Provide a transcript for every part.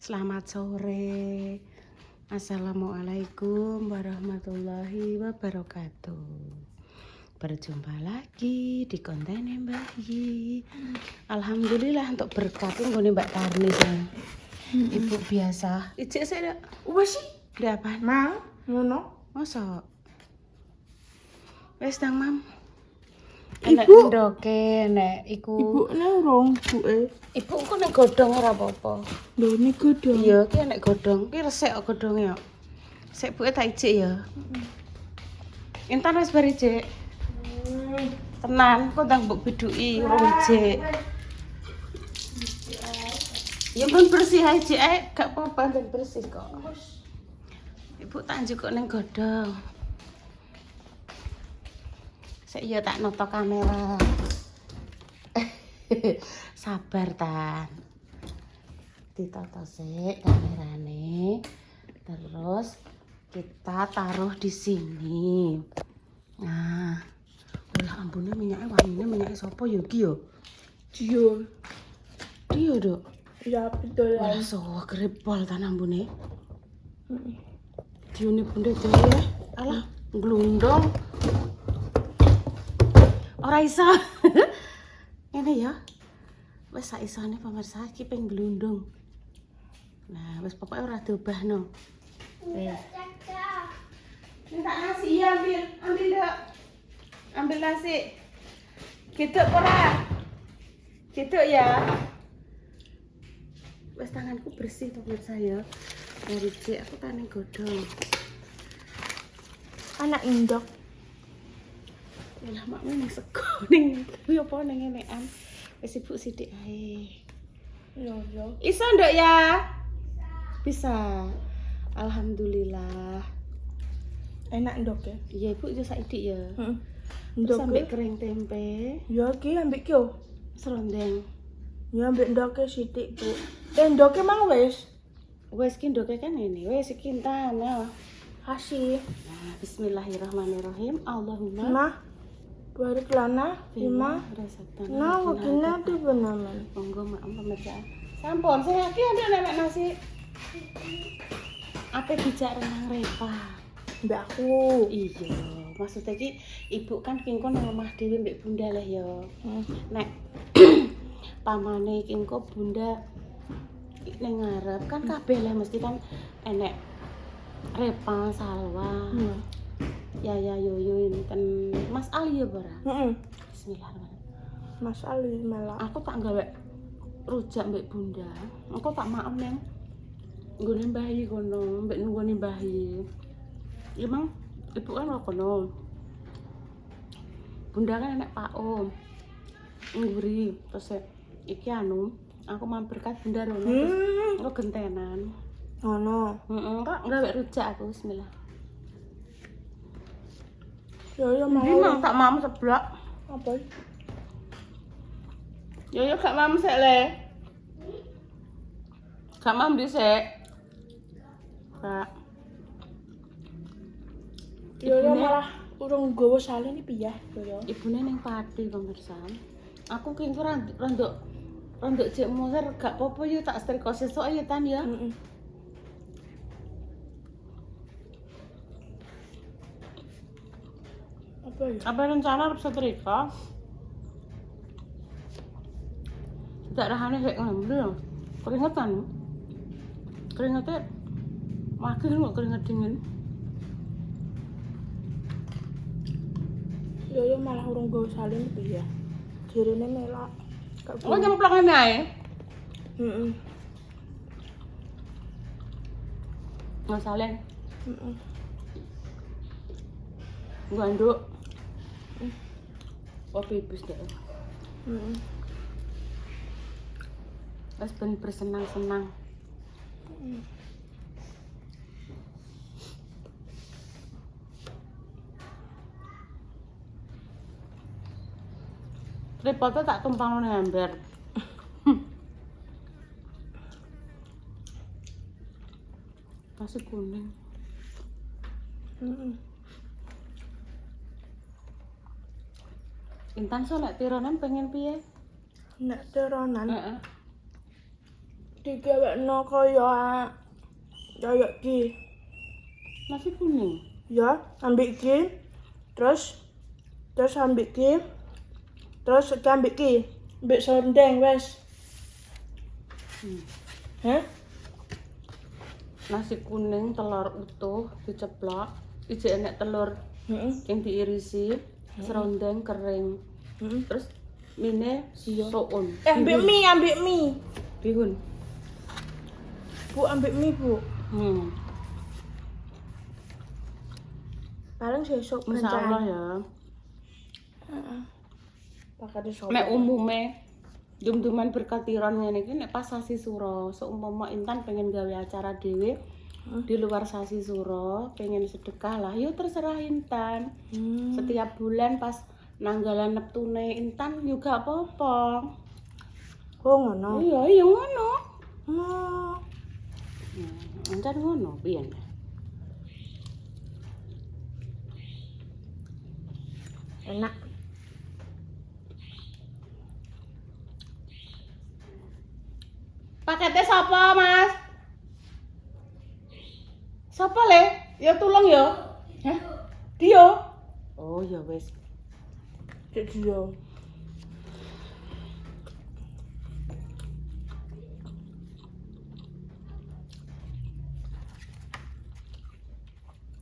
Selamat sore. Assalamualaikum warahmatullahi wabarakatuh. Berjumpa lagi di konten Mbak Yi. Alhamdulillah untuk berkat nggone Mbak Karnis ya. Ibu biasa. Ijek saya Wes sih, di apa? Mang, ngono. Mosok. Wes nang Mam. Ibu. Enek ndoke nek iku. Ibu urung buke. Ibu kok nek godhong ora apa-apa. Lho niku dong. Iya, ki nek godhong, ki resik kok godhonge yo. Sik buke tak ijik ya. Intan wis bar ijik. Tenan, kok ndang mbok biduki urung ijik. Ya pun bersih ae ijik ae, gak apa-apa dan bersih kok. Ibu tak njukuk ning godhong. Sik ya tak noto kamera. Sabar Tan. Ditata sik kamerane. Terus kita taruh di sini. Nah, ulah ambune minyaknya wangine minyaknya sapa ya iki yo? Dio. Dio, Dok. Ya betul Wah, lah. sowo grepol tan ambune. Diune bunda jaya. Alah, glundong. Ora iso. Ngene ya. Wis sak isane pemirsa iki ping glundung. Nah, wis pokoke ora diobahno. Wis. Minta nasi ya, ambil Dok. Ambil nasi. Gitu ora? Gitu ya. Wis tanganku bersih to pemirsa ya. Dari cek aku tane godhong. Anak indok. Yalah makmu ning sego ning kuwi apa ning enekan. Wis sibuk sithik ae. Yo. Iso Nduk ya? Bisa. Alhamdulillah. Enak ndok ya. Iya Ibu yo saiki ya. Heeh. Ndok Ndok sampe kering tempe, Ya iki ambek kyo. serondeng. Ya ambek ndoke sithik, Bu. Ndoke mang wis. Wes ki ndoke kan ini. Wes iki entan ya. Kasih. Nah, bismillahirrahmanirrahim. Allahumma Nah. Barik lana lima. rasatan. Nah, wakina tuh benaman. Monggo maaf pemirsa. Sampun saya iki ada nenek nasi. Apa bijak renang repa? Mbak aku. Iya, maksudnya ki ibu kan kingko nang omah dhewe mbek bunda lah ya. Nek pamane kingko bunda ning ngarep kan kabeh lah mesti kan enek repa salwa. Ya yoyo enten Mas Ali ya bara. Bismillahirrahmanirrahim. Mas Ali malah. Aku tak gawe rujak mbek bunda. Aku tak maem yang nggone mbahi kono, mbek nggone mbahi. Emang ibu kan ora kono. Bunda kan enek Pak Om. Ngguri terus iki anu, aku mampir kat bunda rono terus aku gentenan. Ngono. Kok gawe rujak aku bismillah. Yo Iki malah. mang tak mam seblak. Apa? Yo gak mam sik le. Gak mam dhisik. Kak. Yo Ibune- malah urung gowo salin iki piye, yo. Ibune ning Pati pemirsa. Aku ki rondok jek muser gak apa-apa yo tak setrika sesuk ya Tan ya. Apa ya? Apa rencana arep setrika? Tidak rahane sik ngono. Keringetan. Keringetnya makin kok keringet dingin. Yo malah urung gowo salin iki piye. Jerene melak. Oh nyemplung ngene ae. Heeh. Ngasalen Heeh. ganduk. Oh pipis deh. Heeh. Wes ben bersenang-senang. Tripodnya tak tumpang nang ember. Nasi kuning. Heeh. Intan so lek tironan pengen piye? Nek teronan Heeh. digawekno kaya iki. Nasi kuning. Ya, ambil iki. Terus ambil iki. Terus ambil iki. Ambil serundeng wes. Hah? Nasi kuning telur utuh diceplok, ijek enek telur yang diirisi, serundeng kering. Terus mine soun. Ambil mie. Bihun. Bu, ambil mie, Bu. Paling sesuk Insyaallah ya. Pakai di sopo. Nek umume dum-duman berkatiran ngene iki nek pas sasi suro, seumpama Intan pengen gawe acara dhewe di luar sasi suro, pengen sedekah lah, yo terserah Intan. Setiap bulan pas nanggalan Neptune Intan juga apa-apa. Oh, ngono. Iya ngono. Intan ngono piye? Enak. Paketnya sapa, Mas? Sapa le? Ya tulung ya. Hah? Dia. Oh ya wis. Cek dia.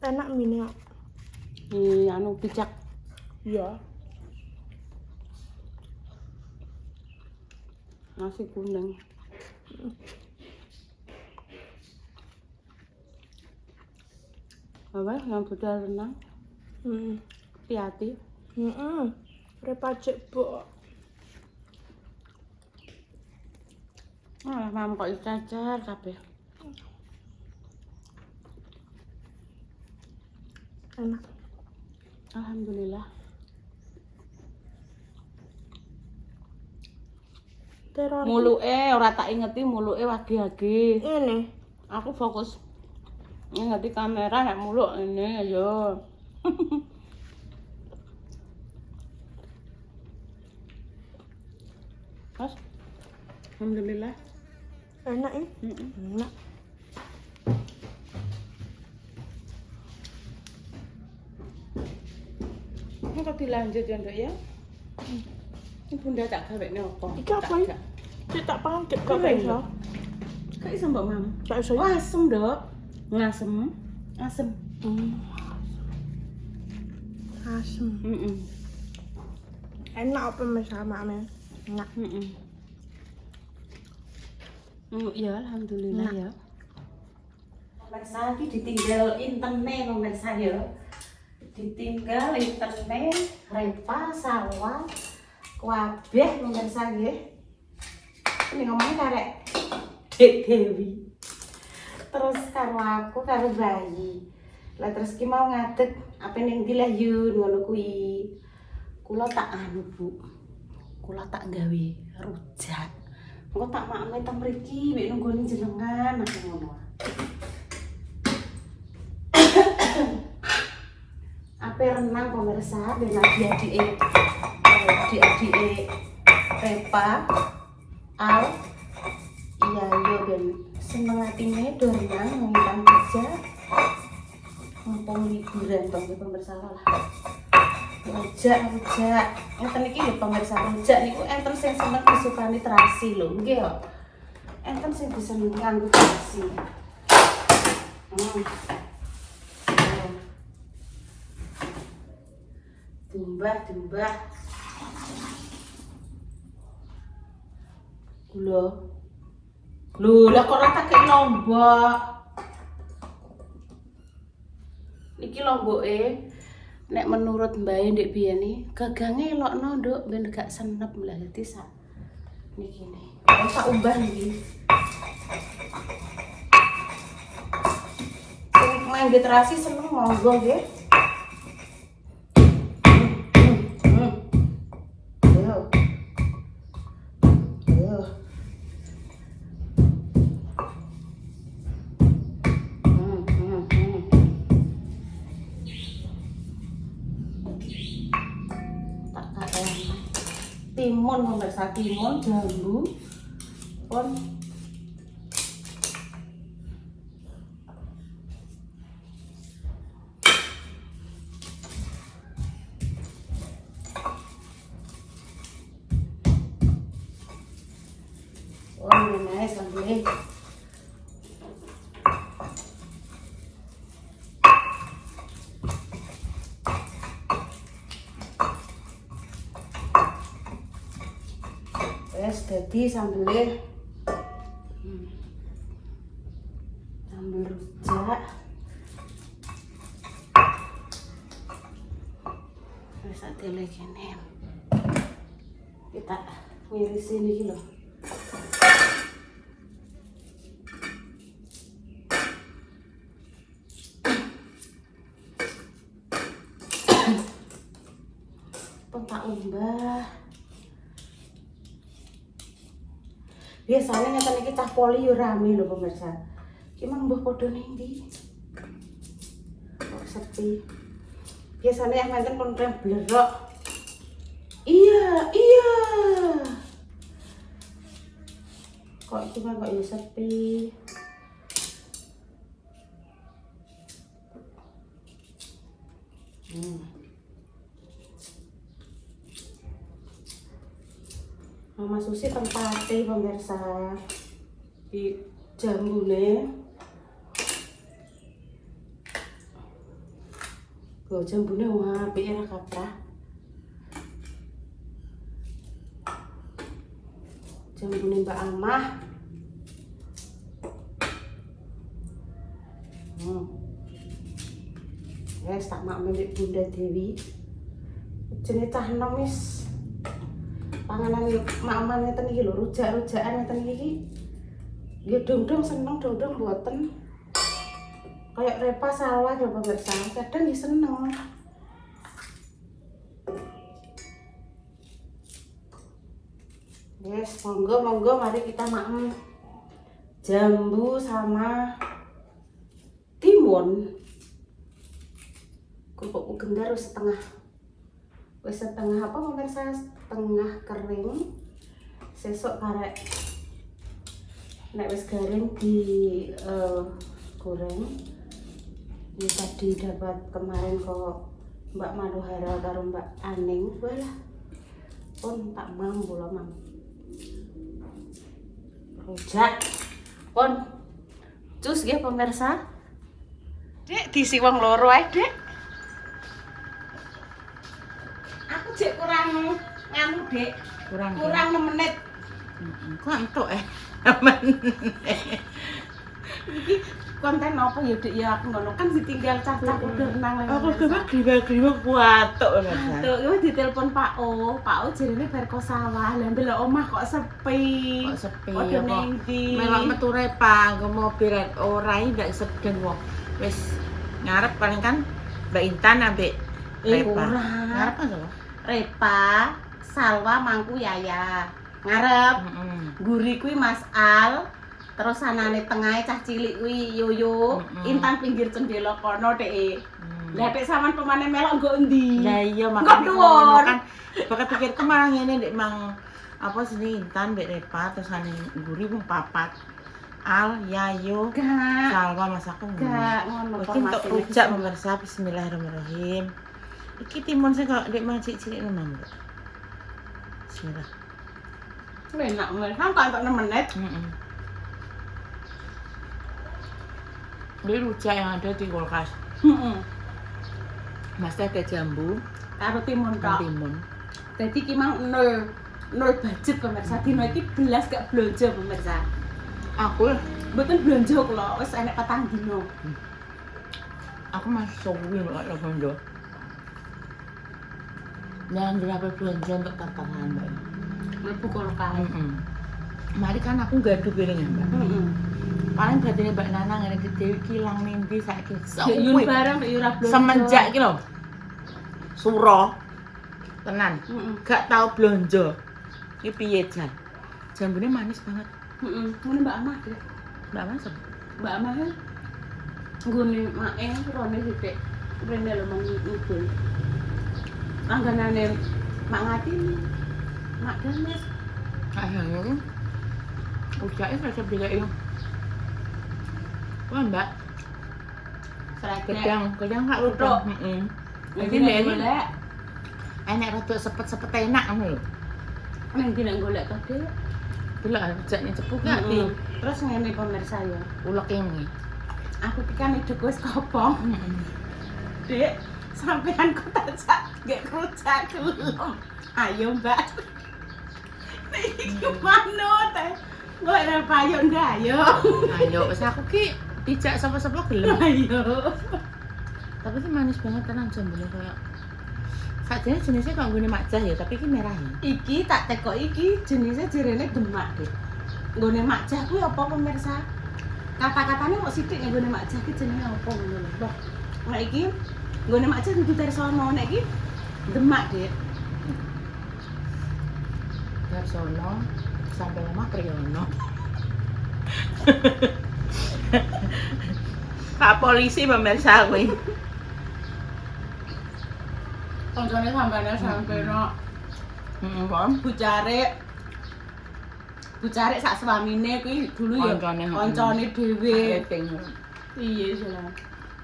Enak mie. Anu bijak. Iya. Nasi kuning. Apa yang budal renang? Hati-hati. Repacek, Bu. Mam kok cacar kabeh. Enak. Alhamdulillah. Teror. Muluke ora tak ingeti muluke wage-wage. Ini. Aku fokus ngeti kamera nek muluk ini ya. Mas. Alhamdulillah. Enak ini. Enak. Ini kok dilanjut ya, Nduk ya? Ini Bunda tak gawekne apa? Iki apa iki? Cek tak pancet kok gak iso. Gak iso Mbak Mam. Gak iso. Oh, asem, Dok. Ngasem. Asem. Asem. Enak apa sama ame? Enak. Ya, alhamdulillah ya. Pemirsa iki ditinggal intene pemirsa ya. Ditinggal intene Repa Salwa kabeh pemirsa nggih. Ini ngomong karek Dek Dewi. Terus karo aku karo bayi. Lah terus ki mau ngadeg apa ning ndi lah yun ngono kuwi. Kula tak anu, Bu. Kula tak gawe rujak. Engko tak makne teng mriki mek nunggoni jenengan aku ngono. Ape renang pemirsa ben adik-adike Repa Al iya yo ben seneng atine do renang ngomong kerja mumpung liburan to pemirsa lah. Rujak. Ngeten iki lho pemirsa, rujak niku enten sing seneng disukani terasi lho, nggih kok. Enten sing disenengi kanggo terasi. Dimbah. Gula. Lho, lah kok ora tak kei lombok. Niki lomboke nek menurut Mbak Ndek Biani, gagange elokno, Nduk, ben gak senep lah dadi sak niki ne. Tak umbah niki. Sing main terasi seneng monggo nggih. Timun pemirsa, timun jambu pun jadi sambelnya. Sambel rujak. Terus ada lagi nih. Kita ngirisin ini loh. Tak umbah. Biasanya ngeten iki cah poli yo rame lho pemirsa. Ki mang mbah padha ning ndi? Kok sepi. Biasanya yang manten kon blerok. Iya. Kok iki mah kok yo sepi. Mama Susi tempatnya pemirsa di jambune. Go jambune wah apike ra kaprah. Jambune Mbak Amah. Wes tak mak milik Bunda Dewi. Jenenge cah enom wis panganan mak-mak ngeten iki lho, rujak-rujakan ngeten iki. Ya dong-dong seneng, dong-dong mboten. Kayak repa sawah lho pemirsa, kadang ya seneng. Yes, monggo mari kita makan jambu sama timun. Kerupuk gendar setengah. Wis setengah apa pemirsa? Setengah kering. Sesok karek nek wis garing di goreng. Ini tadi dapat kemarin kok Mbak Manuhara karo Mbak Aning. Walah. Pun tak mampu lho, Mam. Rujak. Pun cus nggih pemirsa. Dek diisi wong loro ae, Dek. Aku jek kurang nganu, Dek. Kurang 6 menit. Kok entuk Iki konten apa ya, Dek? Ya aku ngono kan ditinggal cah-cah udah renang lagi. Aku kebak griwak kuatuk lho. Tuh, iki ditelepon Pak O. Pak O jarene bar kok sawah. Lah ndelok omah kok sepi. Kok sepi Padha ya kok. ning ndi? Melok metu repa, nggo mobil ora iki ndak sedeng wong. Wis ngarep paling kan Mbak Intan ambek Repa. Ora. Ngarep apa to? Repa, Salwa, Mangku, Yaya. Ngarep. Heeh. Guri kuwi Mas Al. Terus sanane tengahe cah cilik kuwi Yoyo. Intan pinggir cendela kono, Dek. Lah Dek sampean pemane melok nggo endi? Lah iya Nggo makane dhuwur. ngono kan. Bakal pikirku malah ngene Ndek Mang apa sini Intan mbek Repa terus ane guri mung papat. Al, Yayo, Gak. Salwa Mas aku ngono. Gak ngono Iki untuk rujak pemirsa bismillahirrahmanirrahim. Iki timun sing kok Ndek Mang cilik-cilik ngono. Bismillah. Enak banget. Sampai untuk 6 menit. Ini rujak yang ada di kulkas. Masih ada jambu, Karo timun dan tok. timun. Jadi ki mang nol budget pemirsa. Dino iki belas gak blonjo pemirsa. Aku Mboten blonjo kula, wis enek 4 dino. masih suwi kok lo belanja. Yang berapa belanja untuk tatanan Mbak? Mlebu kulkas. Mari kan aku gaduh piringnya Mbak. Paling batine Mbak Nana ngene Dewi kilang mimpi saiki. Yun bareng nek ora blonjo. Semenjak iki lho. Suro. Tenan. Gak tau blonjo. Iki piye jan? Jambune manis banget. Ngene Mbak Amah, Dek. Mbak masak. Mbak Amah kan nggone maeng rone sithik. Rene lho mang ngubul. Langganane Mak Ngati, Mak Danes. Ayo. Ujake rasa beda Wah Mbak, Seragam. gedang gak Utuk. utuk. Jadi Jadi nek ini golek, enak rada sepet-sepet enak ngono lho. nek dina golek to, Dek. Delok rujaknya cepuk gak di Terus ngene pemirsa ya. ulek ini. Aku ki kan hidup wis kopong. Dek, sampean kok tajak gek rujak gelem. Ayo, Mbak. Iki manut teh. Kok ora payo ndak yo. Ayo wis aku ki dijak sapa-sapa gelem. Ayo. Tapi ki manis banget tenan jambune koyo. Sakjane jenisnya kok nggone makjah ya, tapi ki merah ya. Iki tak tekok iki jenisnya jerene demak, Dik. Nggone makjah kuwi apa pemirsa? Kata-katane kok sithik nek nggone makjah ki jenenge apa ngono lho. Loh, nek iki nggone makjah kudu dari sono, nek iki demak, Dik. Darsono sampai rumah Priyono. Pak polisi pemirsa kuwi. Koncone sampeyan sampe no Kon. Bucare sak swamine kuwi dulu ya kancane dhewe. Iya salah.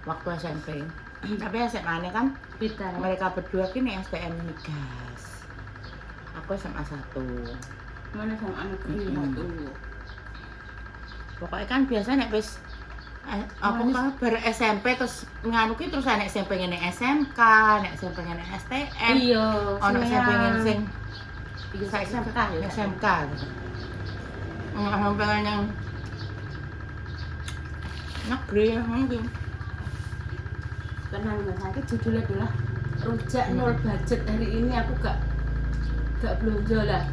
Waktu SMP. Tapi SMA kan Beda. mereka berdua ki nek STM Migas. Aku SMA 1. Mana sama anak ini tuh. Pokoknya kan biasa nek wis aku kan bar SMP terus nganu ki terus nek SMP ngene SMK, nek SMP ngene STM. Iya, Ono SMP ngene sing bisa SMK ya. SMK gitu. Ono pengen yang negeri mungkin. Tenang Mas, aku judulnya adalah rujak nol budget. Hari ini aku gak belanja lah.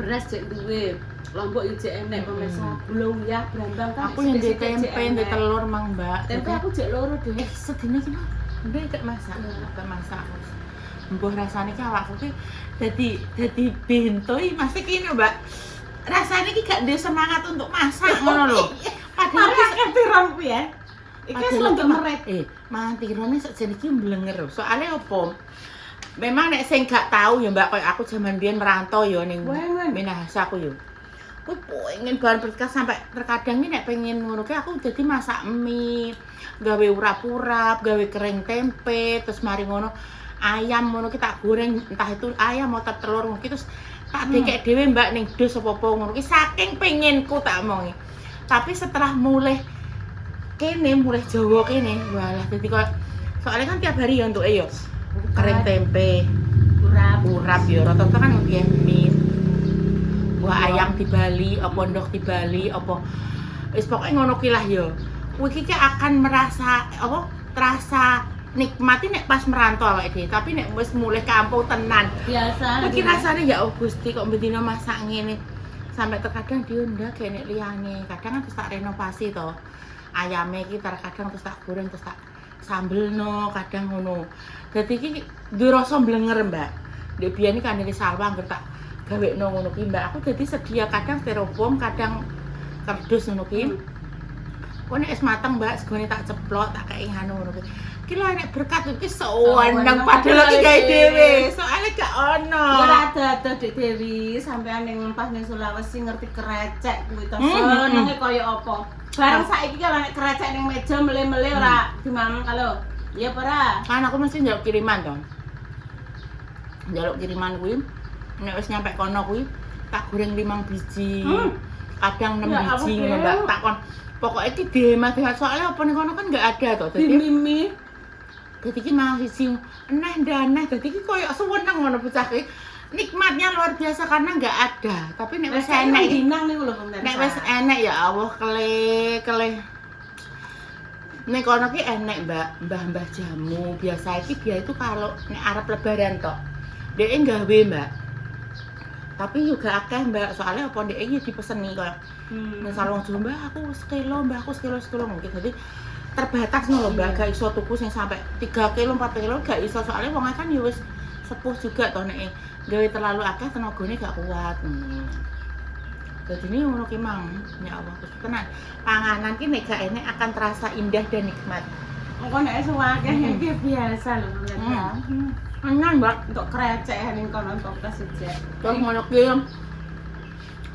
Beras jek duwe, lombok yo jek enek pemirsa. Gulung ya brambang kan. Aku yang di tempe, yang di telur mang mbak. Tempe aku jek loro deh. Sedina ki mah. Mbak gak masak, gak masak. Mbah rasane ki awakku ki dadi bento iki mesti kene mbak. Rasane ki gak ndek semangat untuk masak ngono lho. Padahal ketiran ku ya. Iki selengkap meret. Mantirone sakjane iki mblenger lho. Soale opo? Memang nek sing gak tahu ya Mbak, koyo aku jaman biyen merantau ya ning Minahasa aku yo. Aku pengen bahan berkas sampai terkadang nih nek pengen ngono ki aku dadi masak mie, gawe urap-urap, gawe kering tempe, terus mari ngono ayam ngono ki tak goreng entah itu ayam atau telur ngono ki terus tak dekek dhewe Mbak ning dos apa-apa ngono ki saking pengenku tak omongi. Tapi setelah mulai Jawa kene, walah dadi koyo soalnya kan tiap hari ya entuke ya kering tempe, urap ya rata-rata kan nggih mie. Wah ayam di Bali, apa ndok di Bali, apa wis pokoke ngono ki lah ya. Kuwi iki akan merasa apa? Terasa nikmati nek pas merantau awake dhewe, tapi nek wis mulai kampung tenan. Biasa. Kuwi rasane ya oh Gusti kok bendina masak ngene. Sampai terkadang diundak gene liyane. Kadang kan terus tak renovasi to. Ayame iki terkadang terus tak goreng terus tak sambelno, kadang ngono. Dadi iki duwe rasa blenger, Mbak. Ndek biyen iki kandhane sawah anggere tak gawekno ngono ki, Mbak. Aku dadi sedia kadang styrofoam, kadang kardus ngono ki. Kok nek wis mateng, Mbak, segone tak ceplok, tak kei ngono ki. Ki lho nek berkat iki sewenang padahal iki gawe dhewe. Soale gak ono. Ora ada Dik Dewi, sampean ning pas ning Sulawesi ngerti krecek kuwi to. Senenge kaya apa? Bareng saiki kalau nek krecek ning meja mele-mele ora dimamang kalau. Iya ora? Kan aku mesti njaluk kiriman to. Njaluk kiriman kuwi nek wis nyampe kono kuwi tak goreng 5 biji. Kadang 6 biji ngono Mbak. Tak kon pokoke iki dihemat soalnya apa ning kono kan enggak ada to. Dadi mimi. Dadi iki mang siji eneh ndaneh. Dadi iki koyo seneng ngono bocah iki. Nikmatnya luar biasa karena enggak ada. Tapi nek wis enek dinang niku lho pemirsa. Nek wis enek ya Allah kele. Nek kono ki enek mbah-mbah jamu. Biasa iki dia itu kalau nek arep lebaran tok. Dhek nggawe, Mbak. Tapi juga akeh, Mbak. Soalnya apa dhek iki dipeseni koyo. Misal wong Jawa, Mbak aku sekilo, Mbak aku sekilo mungkin. Jadi terbatas lho, Mbak. Gak iso tuku sing sampai 3 kilo, 4 kilo gak iso. Soalnya wong kan ya wis sepuh juga toh nek gawe terlalu akeh tenagane gak kuat. Jadi ini ngono ki mang, ya Allah Gusti tenan. Panganan ki nek gak enek akan terasa indah dan nikmat. Kok nek suwakeh iki biasa lho pemirsa. Enak, Mbak. Untuk krecek ning kono untuk kesejak. Terus ngono ki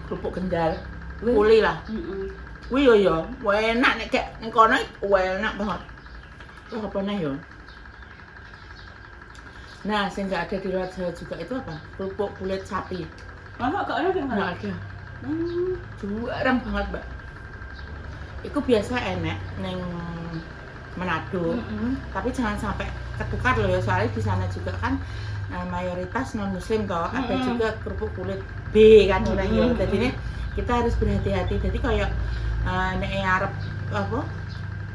kerupuk Kendal. Kuli lah. Kuwi yo yo, enak nek gak ning kono enak banget. Terus apa neh yo? Nah, sing nggak ada di luar Jawa juga itu apa? Kerupuk kulit sapi. Masa gak ada yang Nggak ada. Jarang banget, Mbak. Itu biasa enek neng Manado. Tapi jangan sampai ketukar loh ya, soalnya di sana juga kan mayoritas non muslim toh, ada juga kerupuk kulit B kan orang ya. Jadi ini kita harus berhati-hati. Jadi kayak nek arep apa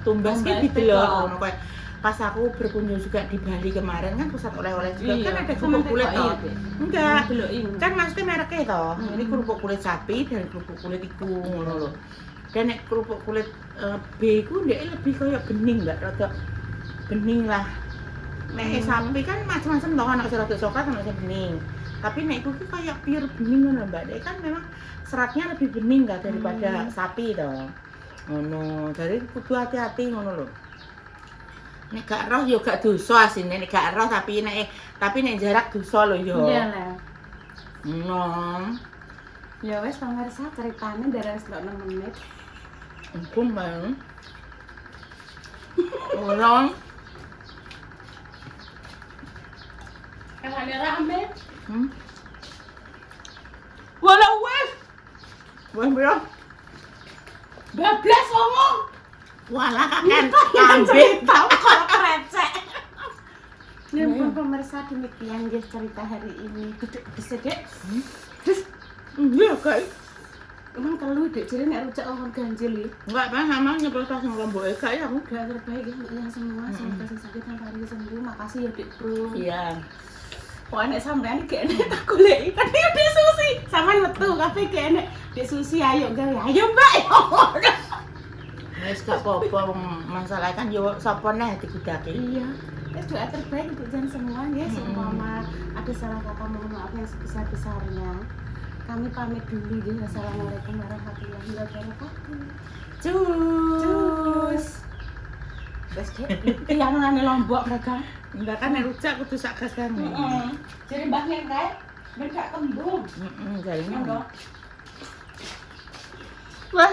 tumbas gitu loh, ngono kayak pas aku berkunjung juga di Bali kemarin kan pusat oleh-oleh juga kan ada kerupuk kulit toh. Enggak, kan maksudnya mereknya toh. Ini kerupuk kulit sapi dan kerupuk kulit iku ngono loh. Dan nek kerupuk kulit B ku ndek lebih kayak bening, enggak rada bening lah. Nek sapi kan macam-macam toh, ana sing rada coklat ana sing bening. Tapi nek iku ki kayak pure bening ngono Mbak. Dek kan memang seratnya lebih bening enggak daripada sapi toh. Ngono. Jadi kudu hati-hati ngono lho. Nek gak roh yo gak dosa asine, nek gak roh tapi nek jarak dosa lho yo. Iya lah. Ya wes pemirsa ceritanya dari 6 menit. Ampun bang. Orang. Ada rame. Walau wes. Wes bro. Bablas ngomong. Walah kakek kambing tahu kalau krecek. Nempel pemirsa demikian guys cerita hari ini. Duduk sedek. Terus iya guys. emang telu dek jadi nek rujak orang ganjil ya. Enggak paham emang nyebel tas ngelombok Eka ya aku. Udah terbaik ya semua. Semoga sing sakit sampai hari sembuh. Makasih ya Dek Bro. Iya. Wah nek sampean iki enek tak goleki. Tadi Dek Susi. Sampean metu kafe ki enek Dek Susi ayo gawe. Ayo Mbak. Wes gak apa-apa masalah kan yo sapa neh digudake. Iya. Ya doa terbaik untuk jangan semua ya. Seumpama ada salah kata mohon maaf yang sebesar-besarnya. Kami pamit dulu ya. Assalamualaikum warahmatullahi wabarakatuh. Cus. Wes Dek, yang nang Lombok mereka. Enggak kan nek rujak kudu sak gasan. Jadi Mbak Nen kae ben gak kembung. Jarine. Wah,